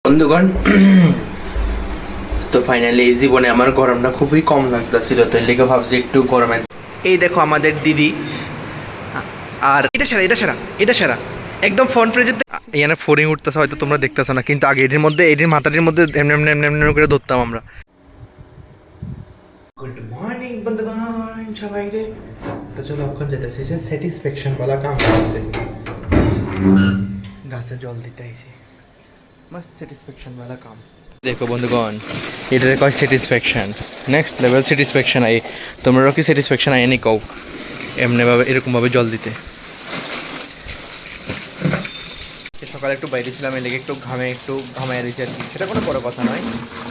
বন্ধুগণ তো ফাইনালি এই জীবনে আমার গরমটা খুবই কম লাগতেছিল, তো এর লেগে ভাবছি একটু গরমে। এই দেখো আমাদের দিদি, আর এটা সেরা একদম ফ্রন্ট পেজে এখানে ফোরিং উঠতেছে, হয়তো তোমরা দেখতেছো না, কিন্তু আগে এটির মাথাটির মধ্যে এমনি এমনি এমনি এমনি করে ধরতাম আমরা। গুড মর্নিং বন্ধুগণ সবাই রে, তো চলো এখন যেতেছি স্যাটিসফ্যাকশন वाला কাম করতে। গাছে জল দিতে আইছি, मस्त স্যাটিসফ্যাকশন वाला কাম। দেখো বন্ধুগণ, এটারে কয় satisfaction, next level satisfaction I. তোমরাও কি স্যাটিসফ্যাকশন আইনি কও এমনিভাবে এরকমভাবে জল দিতে। সকালে একটু বাইরে ছিলাম, এর লেগে একটু ঘামাই দিয়েছি আর কি, সেটা কোনো বড় কথা নয়,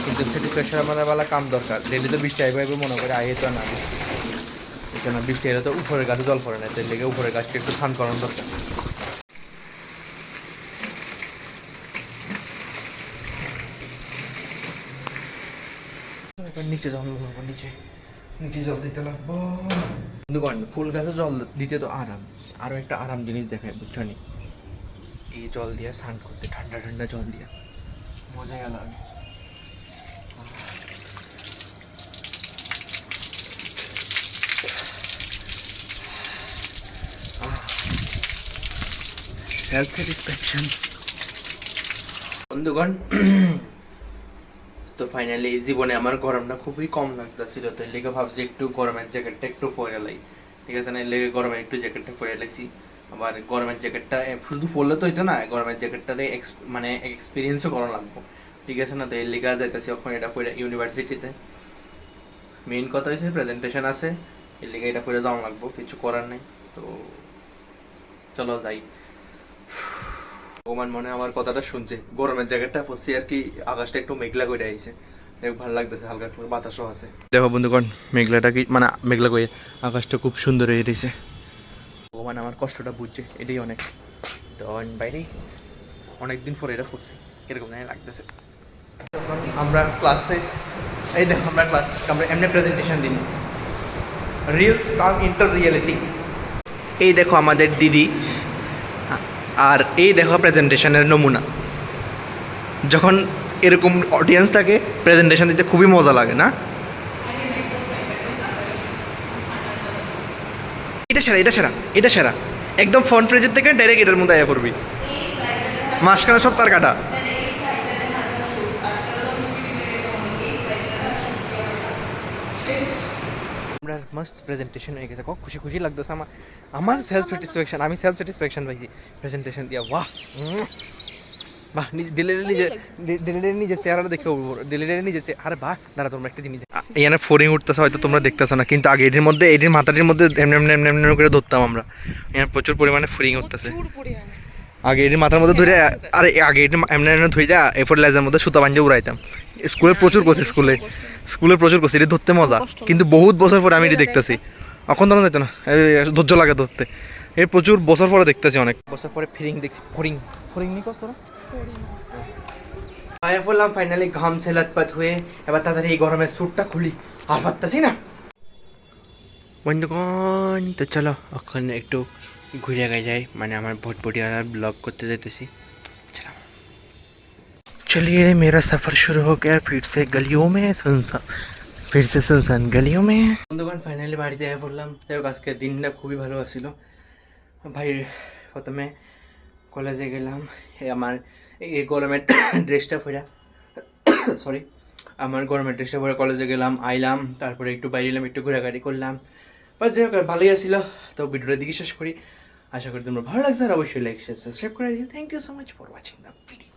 কিন্তু স্যাটিসফ্যাকশন আমার বেলা কাম দরকার। ডেলি তো বৃষ্টি আইবে মনে করে আইয়ে তো না, এখানে বৃষ্টি এলে তো উপরের গাছে জল পড়ে না, এর লেগে উপরের গাছকে একটু স্নান করানো দরকার। নিচে জল লাগবো, নিচে জল দিতে লাগবো। বন্ধুগণ ফুল গাছে জল দিতে তো আরাম, আরও একটা আরাম জিনিস দেখায় বুঝছো নি, এই জল দিয়ে স্নান করতে, ঠান্ডা ঠান্ডা জল দিয়ে মজাই লাগে। Self satisfaction. বন্ধুগণ তো ফাইনালি এই জীবনে আমার গরমটা খুবই কম লাগতেছিল, তো এর লেগে ভাবছি একটু গরমের জ্যাকেটটা একটু পরে লাই, ঠিক আছে না, এর লেগে গরমে একটু জ্যাকেটটা পরে লাইছি। আবার গরমের জ্যাকেটটা শুধু পরলে তো হইতো না, গরমের জ্যাকেটটারে মানে এক্সপিরিয়েন্সও করা লাগবো, ঠিক আছে না, তো এর লেগে যাইতেছি এখন এটা পরে ইউনিভার্সিটিতে। মেইন কথা হয়েছে প্রেজেন্টেশন আছে, এর লেগে এটা পরে যাওয়া লাগবো, কিছু করার নেই। তো চলো যাই। ওমান মনে আমার কথাটা শুনছে, গরমের জ্যাকেটটা পরছি আর কি, আকাশটা একটু মেঘলা করে আইছে, দেখ ভালো লাগতেছে, হালকা হালকা বাতাসও আছে। দেখো বন্ধুগণ মেঘলাটা কি মানে মেঘলা করে আকাশটা খুব সুন্দর হয়ে রয়েছে। ভগবান আমার কষ্টটা বুঝছে, এটাই অনেক। তো বাইরেই অনেকদিন পরে এটা পড়ছি, কিরকম জানি লাগতেছে। আমরা ক্লাসে, এই দেখো আমরা আমরা এমনি প্রেজেন্টেশন দিন, রিলস কাম ইন্টার রিয়েলিটি। এই দেখো আমাদের দিদি, আর এই দেখো প্রেজেন্টেশনের নমুনা। যখন এরকম অডিয়েন্স থাকে প্রেজেন্টেশন দিতে খুবই মজা লাগে না? এটা সেরা একদম ফ্রন্ট পেজের থেকে ডাইরেক্ট এটার মধ্যে আয়া পড়বি, মাঝখানে সব তার কাটা। আমরা মস্ত প্রেজেন্টেশন হয়ে গেছে, খুশি খুশি লাগতেছে আমার, আমার সেলফ স্যাটিসফ্যাকশন, আমি সেলফ স্যাটিসফ্যাকশন পাইছি প্রেজেন্টেশন দিয়া। বাহ বাহ, নিজের চেহারাটা দেখে নিজের, আরে বাহ। দাঁড়া তোমরা একটা জিনিস, এখানে ফোরিং উঠতেছে, হয়তো তোমরা দেখতেছো না, কিন্তু আগে এটির মাথাটির মধ্যে এমনি এমনি এমনি এমনি করে ধরতাম আমরা। এখানে প্রচুর পরিমাণে ফোরিং উঠতেছে, আগে এটির মাথার মধ্যে ধরে, আরে আগে এটি এমনি এমনি ধরে এরপর লেজের মধ্যে সুতা বাঞ্জে উড়াইতাম। স্কুলে প্রচুর করছি, স্কুলে প্রচুর করছি, এটি ধরতে মজা, কিন্তু বহুত বছর পরে আমি এটি দেখতেছি, এখন ধরুন যেত না, ধৈর্য লাগে ধরতে, এর প্রচুর বছর পরে দেখতেছি, অনেক বছর পরে ফিরিং দেখছি। ফোরিং ফোরিং নিকস তোরা আয়া বললাম ফাইনালি, ঘাম সে লতপত হয়ে এবার তাড়াতাড়ি এই গরমের স্যুটটা খুলি, আর পারতাছি না বন্ধুগণ। তো চলো এখন একটু ঘুরে যাই, মানে আমার ভটভটিয়ার ব্লগ করতে যাইতেছি। চলো चलिए मेरा सफ़र शुरू हो गया फिर से सुनसान गलियों में। বন্ধুগণ ফাইনালি বাড়িতে এসে পড়লাম। যাই হোক আজকের দিনটা খুবই ভালো ছিল ভাই। প্রথমে কলেজে গেলাম, আমার এই গরমের ড্রেসটা পরে, সরি আমার গরমের ড্রেসটা পরে কলেজে গেলাম, আইলাম, তারপরে একটু বাইরে এলাম, একটু ঘোরাঘুরি করলাম, বাস যাই হোক ভালোই আসছিল। তো ভিডিওটা দিকে শেষ করি, আশা করি তোমরা ভালো লাগছে, আর অবশ্যই লাইক শেয়ার সাবস্ক্রাইব করে দিও। Thank you so much for watching the video.